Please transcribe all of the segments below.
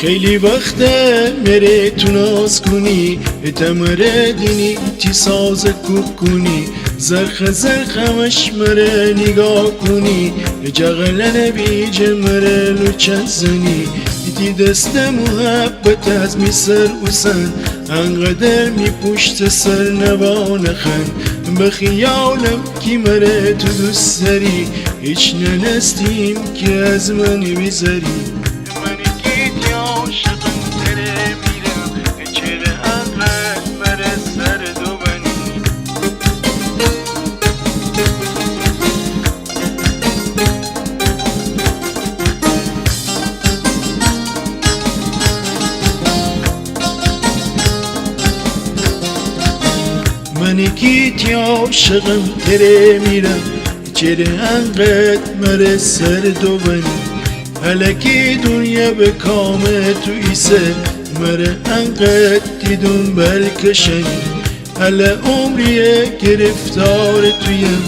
خیلی وقته میره تو ناز کنی تمره دینی تی ساز کوک کنی زرخ زرخمش مره نگاه کنی جغلن بیج مره لوچه زنی تی دست محبت از می سر اوسن انقدر می پشت سر نبانخن به خیالم کی مره تو دوست داری هیچ ننستیم که از من بیزاری منی کی عاشقم تره میرم چرا انقدر مره سر دو بنی هلکی دنیا به کام تو ایسه مره انقدر دیدون بلکشنی هله عمریه گرفتار تویم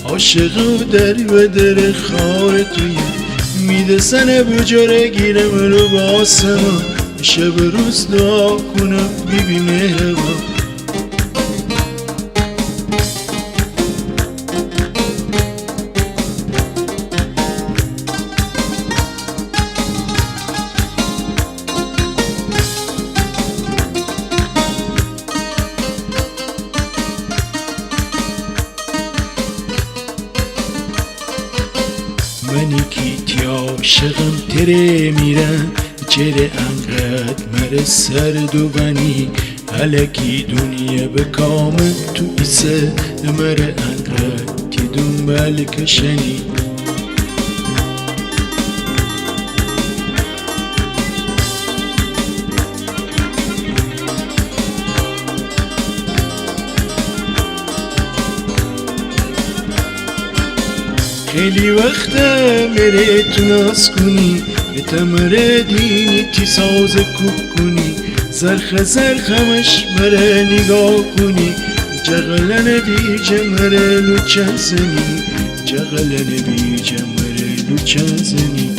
عاشق و در و در خار تویم میده سنه بجاره گیرم رو به آسمان شب روز دعا کنم بیبی مهربان منی کی عاشقم تره میرم چرا انقدر مره سر دو بنی هلکی دنیا به کامل تو ایسه مره انقدر دیدون بلکشنی خیلی وقته میره تو ناز کنی تمره دینی تی ساز کوک کنی زرخ زرخمش مره نگاه کنی جغلن بیجه مره لوچه زنی جغلن بیجه مره لوچه زنی